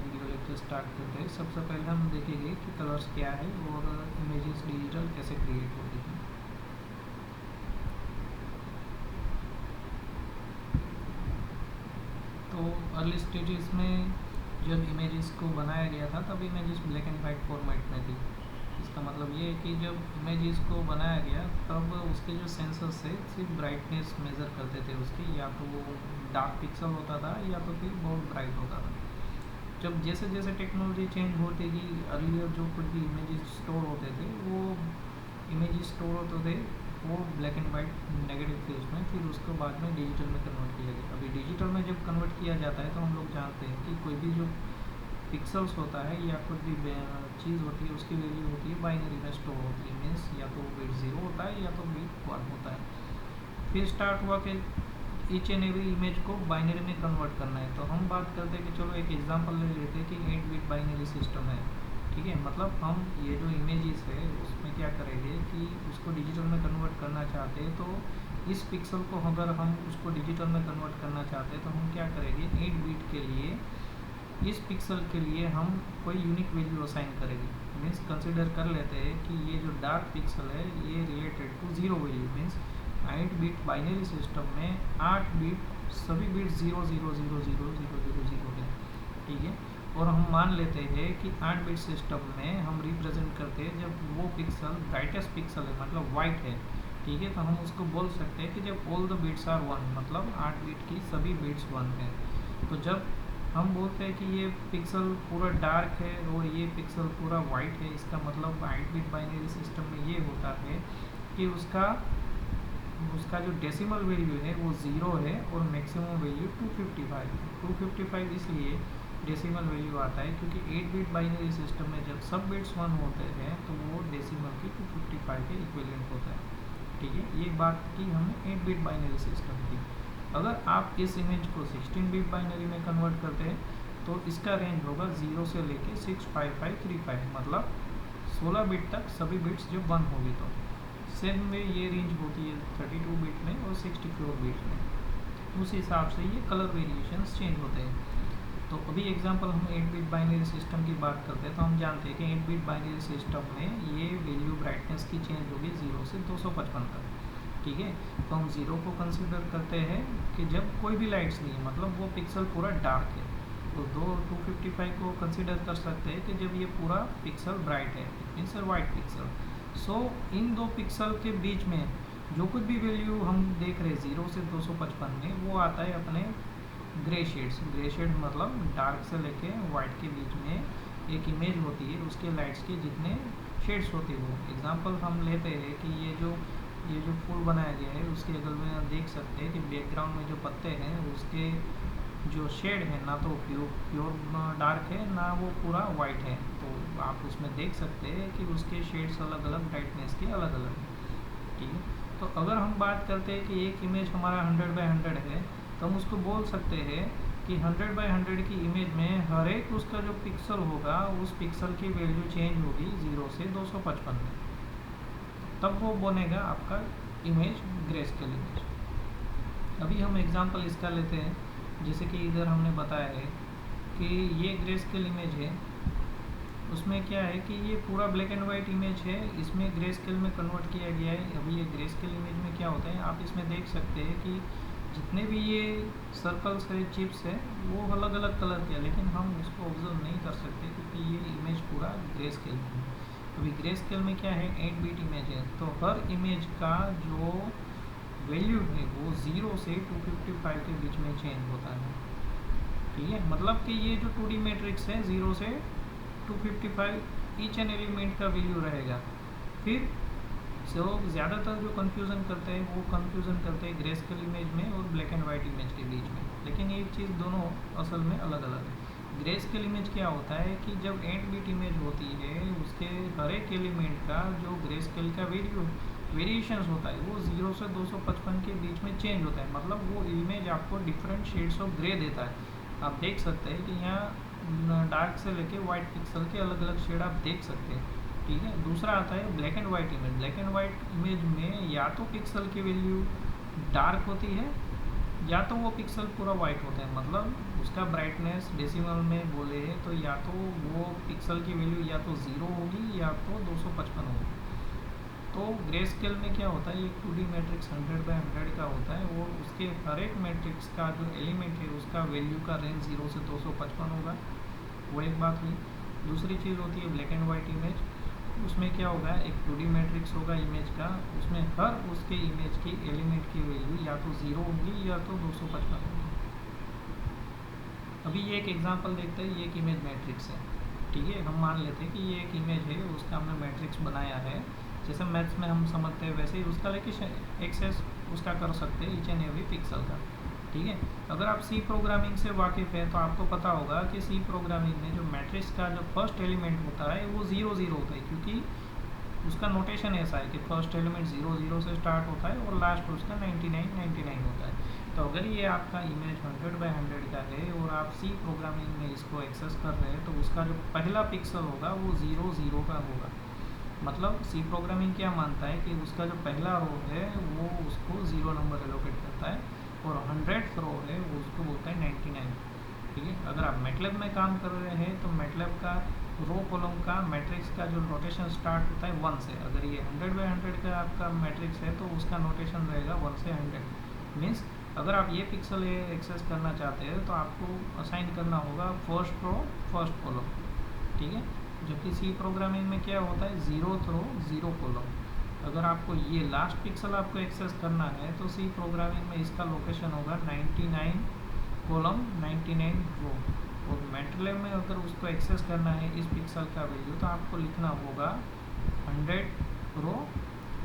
Video lecture start करते हैं। सबसे पहले हम देखेंगे कि कलर्स क्या है और इमेजेस डिजिटल कैसे क्रिएट होती है। तो अर्ली स्टेजेस में जब इमेजेस को बनाया गया था तब images black and white format में थी। इसका मतलब ये है कि जब इमेजेस को बनाया गया तब उसके जो सेंसर्स से सिर्फ ब्राइटनेस मेज़र करते थे उसकी, या तो वो डार्क पिक्सल होता था या तो फिर बहुत ब्राइट होता था। जब जैसे जैसे टेक्नोलॉजी चेंज होती गई, अर्लियर जो कुछ भी इमेजेस स्टोर होते थे वो इमेजेस स्टोर होते थे वो black and white negative phase में, फिर उसको बाद में डिजिटल में कन्वर्ट किया गया। अभी डिजिटल में जब कन्वर्ट किया जाता है तो हम लोग जानते हैं कि कोई भी जो पिक्सल्स होता है या कुछ भी चीज़ होती है उसकी वैल्यू होती है बाइनरी में स्टोर होती है। मीन्स या तो बिट 0 होता है या तो बिट 1 होता है। फिर स्टार्ट हुआ कि ईच एंड एवरी इमेज को बाइनरी में कन्वर्ट करना है। तो हम बात करते हैं कि चलो एक एग्जांपल ले लेते हैं कि 8 बिट बाइनरी सिस्टम है, ठीक है। मतलब हम ये जो इमेजेस है उसमें क्या करेंगे कि उसको डिजिटल में कन्वर्ट करना चाहते हैं। तो इस पिक्सल को अगर हम उसको डिजिटल में कन्वर्ट करना चाहते हैं तो हम क्या करेंगे, 8 बिट के लिए इस पिक्सल के लिए हम कोई यूनिक वैल्यू असाइन करेंगे। मीन्स कंसिडर कर लेते हैं कि ये जो डार्क पिक्सल है ये related to 0 value. Means 8 bit binary system में 8 बिट सभी बिट 0 0 0 0 0 0 0 है, ठीक है। और हम मान लेते हैं कि 8 बिट सिस्टम में हम रिप्रेजेंट करते हैं जब वो पिक्सल ब्राइटेस्ट पिक्सल है, मतलब वाइट है, ठीक है। तो हम उसको बोल सकते हैं कि जब ऑल द बिट्स आर 1, मतलब 8 बिट की सभी बिट्स 1 है। तो जब हम बोलते हैं कि ये पिक्सल पूरा डार्क है और ये पिक्सल पूरा वाइट है, इसका मतलब 8 बिट बाइनरी सिस्टम में ये होता है कि उसका जो डेसिमल वैल्यू है वो 0 है और मैक्सिमम वैल्यू 255 है। 255 इसलिए डेसिमल वैल्यू आता है क्योंकि 8 बिट बाइनरी सिस्टम में जब सब बिट्स 1 होते हैं तो वो डेसिमल की 255 के इक्विवेलेंट होता है, ठीक है। ये बात की हमने 8 बिट बाइनरी सिस्टम की। अगर आप इस इमेज को 16 बिट बाइनरी में कन्वर्ट करते हैं तो इसका रेंज होगा 0 से लेके 65535, मतलब 16 बिट तक सभी बिट्स जब 1 होगी तो सेम में ये रेंज होती है 32 बिट में और 64 बिट में। उस हिसाब से ये कलर वेरिएशंस चेंज होते हैं। तो अभी एग्जांपल हम 8 बिट बाइनरी सिस्टम की बात करते हैं तो हम जानते हैं कि 8 बिट बाइनरी सिस्टम में ये वैल्यू ब्राइटनेस की चेंज होगी 0 से 255 तक, ठीक है। तो हम 0 को कंसिडर करते हैं कि जब कोई भी लाइट्स नहीं है, मतलब वो पिक्सल पूरा डार्क है। तो 255 को कंसिडर कर सकते हैं कि जब ये पूरा पिक्सल ब्राइट है, मीन्स वाइट पिक्सल। सो इन दो पिक्सल के बीच में जो कुछ भी वैल्यू हम देख रहे हैं 0 से 255 में, वो आता है अपने ग्रे शेड्स। ग्रे शेड मतलब डार्क से लेके वाइट के बीच में एक इमेज होती है, उसके लाइट्स के जितने शेड्स होते हैं वो। एग्जांपल हम लेते हैं कि ये जो फूल बनाया गया है उसके अगल में आप देख सकते हैं कि बैकग्राउंड में जो पत्ते हैं उसके जो शेड है ना तो प्योर डार्क है ना वो पूरा वाइट है। तो आप उसमें देख सकते हैं कि उसके शेड्स अलग अलग ब्राइटनेस के अलग अलग है, ठीक है। तो अगर हम बात करते हैं कि एक इमेज हमारा 100x100 है तो हम उसको बोल सकते हैं कि 100x100 की इमेज में हर एक उसका जो पिक्सल होगा उस पिक्सल की वैल्यू चेंज होगी 0 से 255 में, तब वो बनेगा आपका इमेज ग्रे स्केल इमेज। अभी हम एग्जांपल इसका लेते हैं, जैसे कि इधर हमने बताया है कि ये ग्रे स्केल इमेज है, उसमें क्या है कि ये पूरा ब्लैक एंड वाइट इमेज है, इसमें ग्रे स्केल में कन्वर्ट किया गया है। अभी ये ग्रे स्केल इमेज में क्या होता है, आप इसमें देख सकते हैं कि जितने भी ये सर्कल्स है, चिप्स है, वो अलग अलग कलर के हैं, लेकिन हम उसको ऑब्जर्व नहीं कर सकते क्योंकि ये इमेज पूरा ग्रे स्केल में है। अभी ग्रे स्केल में क्या है, 8 बिट इमेज है, तो हर इमेज का जो वैल्यू है वो 0 से 255 के बीच में चेंज होता है, ठीक है। मतलब कि ये जो 2D मैट्रिक्स है 0 से 255 ईच एंड एलिमेंट का वैल्यू रहेगा। फिर ज़्यादातर जो कन्फ्यूज़न करते हैं वो कन्फ्यूज़न करते हैं ग्रे स्केल इमेज में और ब्लैक एंड वाइट इमेज के बीच में, लेकिन एक चीज़ दोनों असल में अलग अलग है। ग्रे स्केल इमेज क्या होता है कि जब 8 बिट इमेज होती है उसके हर एक एलिमेंट का जो ग्रे स्केल का वेरिएशंस होता है वो 0 से 255 के बीच में चेंज होता है, मतलब वो इमेज आपको डिफरेंट शेड्स ऑफ ग्रे देता है। आप देख सकते हैं कि यहाँ डार्क से लेके वाइट पिक्सल के अलग अलग शेड आप देख सकते हैं, ठीक है। दूसरा आता है black and white image. Black and white image में या तो पिक्सल की वैल्यू डार्क होती है या तो वो पिक्सल पूरा वाइट होता है, मतलब उसका ब्राइटनेस डेसिमल में बोले तो या तो वो पिक्सल की वैल्यू या तो 0 होगी या तो 255 होगी। तो ग्रे स्केल में क्या होता है, एक 2D मैट्रिक्स 100x100 का होता है और उसके हर एक मैट्रिक्स का जो एलिमेंट है उसका वैल्यू का रेंज 0 से 255 होगा। वो एक बात हुई। दूसरी चीज़ होती है ब्लैक एंड वाइट इमेज। उसमें क्या होगा, एक 2D मैट्रिक्स होगा इमेज का, उसमें हर उसके इमेज की एलिमेंट की वैल्यू या तो 0 होगी या तो 255 होगी। अभी ये एक एग्जांपल देखते हैं, ये एक इमेज मैट्रिक्स है, ठीक है। हम मान लेते हैं कि ये एक इमेज है, उसका हमने मैट्रिक्स बनाया है, जैसे मैथ्स में हम समझते हैं वैसे ही उसका लेकिन एक्सेस उसका कर सकते हैं ईच एंड एवरी पिक्सल का, ठीक है। अगर आप सी प्रोग्रामिंग से वाकिफ़ हैं तो आपको पता होगा कि सी प्रोग्रामिंग में जो मैट्रिक्स का जो फर्स्ट एलिमेंट होता है वो 0 0 होता है, क्योंकि उसका नोटेशन ऐसा है कि फर्स्ट एलिमेंट 0 0 से स्टार्ट होता है और लास्ट उसका 99 99 होता है। तो अगर ये आपका इमेज 100x100 का है और आप सी प्रोग्रामिंग में इसको एक्सेस कर रहे हैं तो उसका जो पहला पिक्सल होगा वो 0 0 का होगा। मतलब सी प्रोग्रामिंग क्या मानता है कि उसका जो पहला रो है वो उसको 0 नंबर एलोकेट करता है और 100th रो है वो उसको बोलता है 99, ठीक है। अगर आप मैटलैब में काम कर रहे हैं तो मैटलैब का रो कॉलम का मैट्रिक्स का जो नोटेशन स्टार्ट होता है 1 से। अगर ये 100x100 का आपका मैट्रिक्स है तो उसका नोटेशन रहेगा 1 से 100। मीन्स अगर आप ये पिक्सल एक्सेस करना चाहते हैं तो आपको असाइन करना होगा फर्स्ट रो फर्स्ट कॉलम, ठीक है। जबकि सी प्रोग्रामिंग में क्या होता है 0th रो 0 कॉलम। अगर आपको ये लास्ट पिक्सल आपको एक्सेस करना है तो सी प्रोग्रामिंग में इसका लोकेशन होगा 99 कॉलम 99 रो। और मैटलैब में अगर उसको एक्सेस करना है इस पिक्सल का वैल्यू तो आपको लिखना होगा 100 रो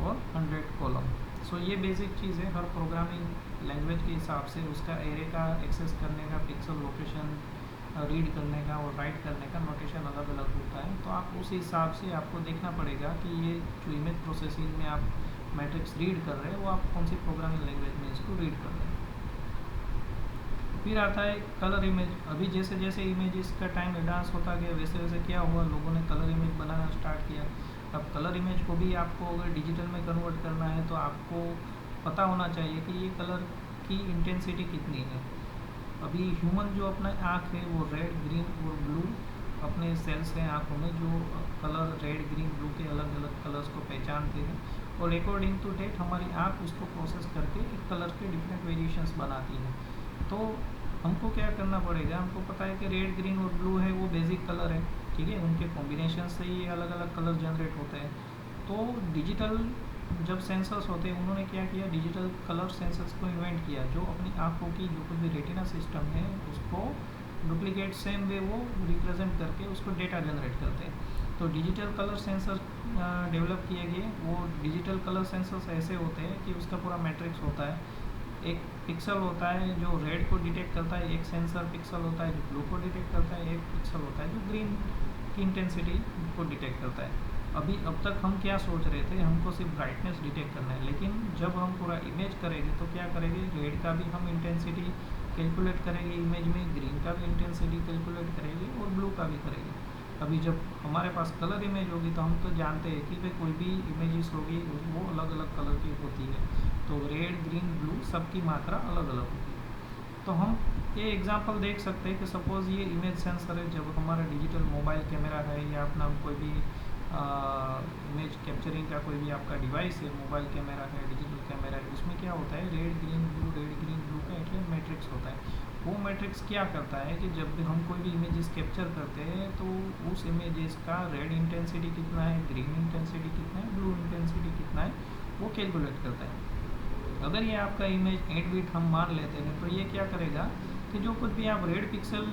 और 100 कॉलम। सो ये बेसिक चीज़ है, हर प्रोग्रामिंग लैंग्वेज के हिसाब से उसका एरे का एक्सेस करने का पिक्सल लोकेशन रीड करने का और राइट करने का नोटेशन अलग अलग होता है। तो आप उस हिसाब से आपको देखना पड़ेगा कि ये जो इमेज प्रोसेसिंग में आप मैट्रिक्स रीड कर रहे हैं वो आप कौन सी प्रोग्रामिंग लैंग्वेज में इसको रीड कर रहे हैं। फिर आता है कलर इमेज। अभी जैसे जैसे इमेजेस का टाइम एडवांस होता गया वैसे वैसे क्या हुआ, लोगों ने कलर इमेज बनाना स्टार्ट किया। अब कलर इमेज को भी आपको अगर डिजिटल में कन्वर्ट करना है तो आपको पता होना चाहिए कि ये कलर की इंटेंसिटी कितनी है। अभी ह्यूमन जो अपना आँख है वो रेड ग्रीन और ब्लू अपने सेल्स हैं आँखों में जो कलर रेड ग्रीन ब्लू के अलग अलग कलर्स को पहचानते हैं और अकॉर्डिंग टू डेट हमारी आँख उसको प्रोसेस करके एक कलर के डिफरेंट वेरिएशंस बनाती है। तो हमको क्या करना पड़ेगा, हमको पता है कि रेड ग्रीन और ब्लू है वो बेसिक कलर है, ठीक है। उनके कॉम्बिनेशन से ही अलग अलग कलर जनरेट होते हैं। तो डिजिटल जब सेंसर्स होते हैं उन्होंने क्या किया, डिजिटल कलर सेंसर्स को इन्वेंट किया जो अपनी आँखों की जो कुछ भी रेटिना सिस्टम है उसको डुप्लीकेट सेम वे वो रिप्रेजेंट करके उसको डेटा जनरेट करते हैं। तो डिजिटल कलर सेंसर डेवलप किए गए। वो डिजिटल कलर सेंसर्स ऐसे होते हैं कि उसका पूरा मैट्रिक्स होता है। एक पिक्सल होता है जो रेड को डिटेक्ट करता है, एक सेंसर पिक्सल होता है जो ब्लू को डिटेक्ट करता है, एक पिक्सल होता है जो ग्रीन की इंटेंसिटी को डिटेक्ट करता है। अब तक हम क्या सोच रहे थे, हमको सिर्फ ब्राइटनेस डिटेक्ट करना है, लेकिन जब हम पूरा इमेज करेंगे तो क्या करेंगे, रेड का भी हम इंटेंसिटी कैलकुलेट करेंगे इमेज में, ग्रीन का भी इंटेंसिटी कैलकुलेट करेंगे और ब्लू का भी करेंगे। अभी जब हमारे पास कलर इमेज होगी तो हम तो जानते हैं कि भाई कोई भी इमेजेस होगी वो अलग अलग कलर की होती है, तो रेड ग्रीन ब्लू सबकी मात्रा अलग अलग होगी। तो हम ये एग्जांपल देख सकते हैं कि सपोज़ ये इमेज सेंसर है, जब हमारा डिजिटल मोबाइल कैमरा है या अपना कोई भी इमेज कैप्चरिंग का कोई भी आपका डिवाइस है, मोबाइल कैमरा है, डिजिटल कैमरा है, उसमें क्या होता है रेड ग्रीन ब्लू का एक मैट्रिक्स होता है। वो मैट्रिक्स क्या करता है कि जब भी हम कोई भी इमेजेस कैप्चर करते हैं तो उस इमेजेस का रेड इंटेंसिटी कितना है, ग्रीन इंटेंसिटी कितना है, ब्लू इंटेंसिटी कितना है, वो कैलकुलेट करता है। अगर ये आपका इमेज 8 बिट हम मान लेते हैं तो ये क्या करेगा कि जो कुछ भी आप रेड पिक्सल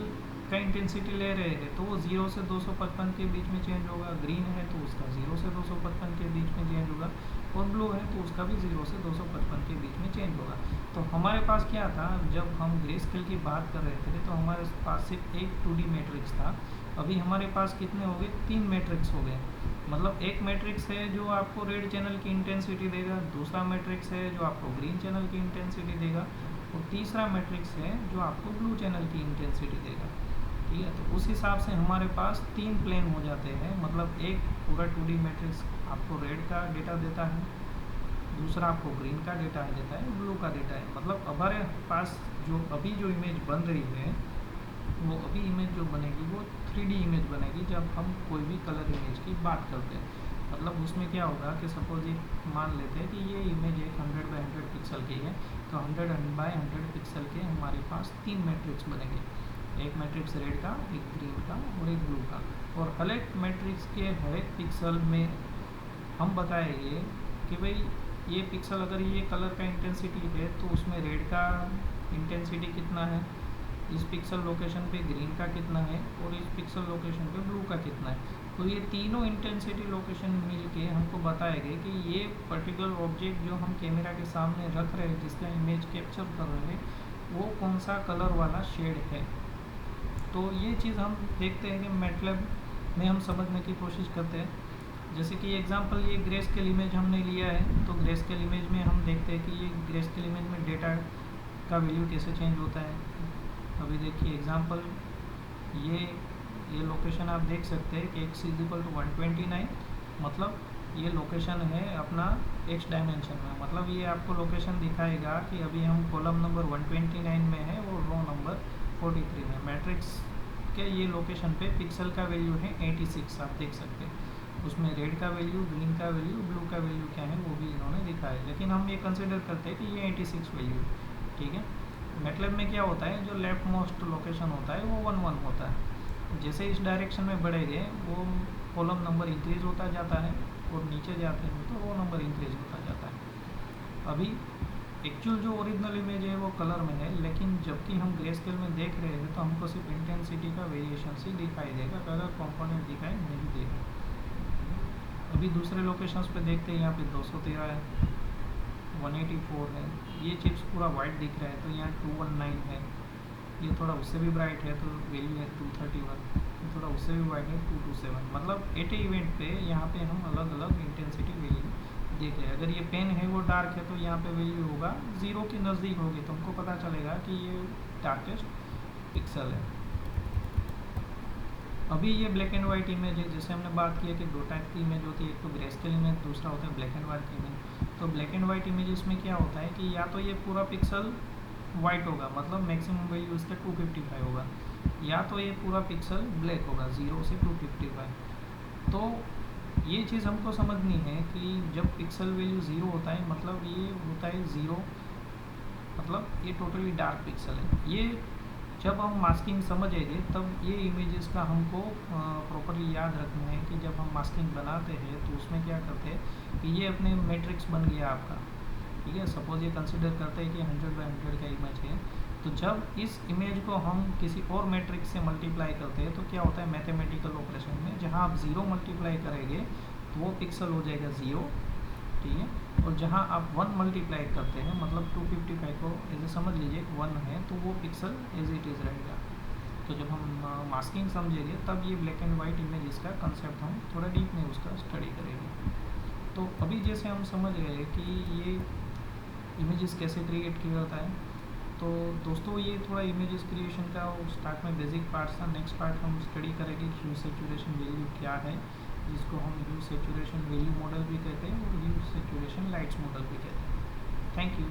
का इंटेंसिटी ले रहे हैं तो वो 0 से 255 के बीच में चेंज होगा, ग्रीन है तो उसका 0 से 255 के बीच में चेंज होगा और ब्लू है तो उसका भी 0 से 255 के बीच में चेंज होगा। तो हमारे पास क्या था, जब हम ग्रे स्केल की बात कर रहे थे तो हमारे पास सिर्फ एक 2D मैट्रिक्स था। अभी हमारे पास कितने हो गए, 3 मैट्रिक्स हो गए। मतलब एक मैट्रिक्स है जो आपको रेड चैनल की इंटेंसिटी देगा, दूसरा मैट्रिक्स है जो आपको ग्रीन चैनल की इंटेंसिटी देगा और तीसरा मैट्रिक्स है जो आपको ब्लू चैनल की इंटेंसिटी देगा, ठीक है। तो उस हिसाब से हमारे पास 3 प्लेन हो जाते हैं। मतलब एक पूरा 2D मैट्रिक्स आपको रेड का डेटा देता है, दूसरा आपको ग्रीन का डेटा देता है, ब्लू का डेटा है। मतलब हमारे पास जो अभी जो इमेज बन रही है वो अभी इमेज जो बनेगी वो 3D इमेज बनेगी जब हम कोई भी कलर इमेज की बात करते हैं। मतलब उसमें क्या होगा कि सपोज ये मान लेते हैं कि ये इमेज एक 100 बाई 100 पिक्सल की है, तो 100 बाई 100 पिक्सल के हमारे पास 3 मैट्रिक्स बनेंगे, एक मैट्रिक्स रेड का, एक ग्रीन का और एक ब्लू का। और हर एक मैट्रिक्स के हर एक पिक्सल में हम बताएंगे कि भाई ये पिक्सल अगर ये कलर का इंटेंसिटी है तो उसमें रेड का इंटेंसिटी कितना है, इस पिक्सल लोकेशन पे ग्रीन का कितना है और इस पिक्सल लोकेशन पे ब्लू का कितना है। तो ये तीनों इंटेंसिटी लोकेशन मिल के हमको बताएंगे कि ये पर्टिकुलर ऑब्जेक्ट जो हम कैमरा के सामने रख रहे हैं, जिसका इमेज कैप्चर कर रहे हैं, वो कौन सा कलर वाला शेड है। तो ये चीज़ हम देखते हैं कि मैटलैब में हम समझने की कोशिश करते हैं। जैसे कि एग्जांपल ये ग्रे स्केल इमेज हमने लिया है, तो ग्रे स्केल इमेज में हम देखते हैं कि ये ग्रे स्केल इमेज में डेटा का वैल्यू कैसे चेंज होता है। अभी देखिए एग्जांपल ये लोकेशन आप देख सकते हैं कि x इज इक्वल टू 129, मतलब ये लोकेशन है अपना x डायमेंशन में। मतलब ये आपको लोकेशन दिखाएगा कि अभी हम कॉलम नंबर 129 में है और रो नंबर 43 में। मैट्रिक्स के ये लोकेशन पे पिक्सल का वैल्यू है 86, आप देख सकते हैं। उसमें रेड का वैल्यू, ग्रीन का वैल्यू, ब्लू का वैल्यू क्या है वो भी इन्होंने दिखाया, लेकिन हम ये कंसिडर करते हैं कि ये 86 वैल्यू, ठीक है। मैटलैब में क्या होता है, जो लेफ्ट मोस्ट लोकेशन होता है वो 1 1 होता है। जैसे इस डायरेक्शन में बढ़ेंगे वो कॉलम नंबर इंक्रीज होता जाता है और नीचे जाते हैं तो रो नंबर इंक्रीज होता जाता है। अभी एक्चुअल जो ओरिजिनल इमेज है वो कलर में है, लेकिन जबकि हम ग्रे स्केल में देख रहे हैं तो हमको सिर्फ इंटेंसिटी का वेरिएशन ही दिखाई देगा, कलर कंपोनेंट दिखाई नहीं देगा। अभी दूसरे लोकेशंस पे देखते हैं, यहाँ पे 213 है, 184 है, ये चिप्स पूरा वाइट दिख रहा है, तो यहाँ 219 है, ये थोड़ा उससे भी ब्राइट है तो वैल्यू है 231, थोड़ा उससे भी वाइट है 227। मतलब एट इवेंट पे यहाँ पे हम अलग अलग इंटेंसिटी वैल्यू देख रहे हैं। अगर ये पेन है वो डार्क है तो यहाँ पे वैल्यू होगा 0 के नज़दीक होगी, तो हमको पता चलेगा कि ये डार्केस्ट पिक्सल है। अभी ये ब्लैक एंड वाइट इमेज है, जैसे हमने बात किया कि दो टाइप की इमेज होती है, एक तो ग्रे स्केल इमेज, दूसरा होता है ब्लैक एंड वाइट इमेज। तो ब्लैक एंड वाइट इमेज में क्या होता है कि या तो ये पूरा पिक्सल वाइट होगा, मतलब मैक्सिमम वैल्यू इसका 255 होगा, या तो ये पूरा पिक्सल ब्लैक होगा 0 से 255। तो ये चीज़ हमको समझनी है कि जब पिक्सल वैल्यू 0 होता है मतलब ये होता है 0, मतलब ये टोटली डार्क पिक्सल है। ये जब हम मास्किंग समझेंगे तब ये इमेजेस का हमको प्रॉपरली याद रखना है कि जब हम मास्किंग बनाते हैं तो उसमें क्या करते हैं कि ये अपने मैट्रिक्स बन गया आपका, ठीक है। सपोज ये कंसिडर करते हैं कि 100 बाई 100 का इमेज है, तो जब इस इमेज को हम किसी और मैट्रिक्स से मल्टीप्लाई करते हैं तो क्या होता है मैथमेटिकल ऑपरेशन में, जहाँ आप 0 मल्टीप्लाई करेंगे तो वो पिक्सल हो जाएगा 0, ठीक है। और जहाँ आप 1 मल्टीप्लाई करते हैं, मतलब 255 को ऐसे समझ लीजिए 1 है तो वो पिक्सल एज इट इज़ रहेगा। तो जब हम मास्किंग समझेंगे तब ये ब्लैक एंड वाइट इमेज इसका कंसेप्ट हम थोड़ा डीप में उसका स्टडी करेंगे। तो अभी जैसे हम समझ रहे हैं कि ये इमेजेस कैसे क्रिएट किया जाता है, तो दोस्तों ये थोड़ा इमेजेस क्रिएशन का स्टार्ट में बेसिक पार्ट था। नेक्स्ट पार्ट हम स्टडी करेंगे ह्यू सैचुरेशन वैल्यू क्या है, जिसको हम ह्यू सैचुरेशन वैल्यू मॉडल भी कहते हैं और ह्यू सैचुरेशन लाइट्स मॉडल भी कहते हैं। Thank you.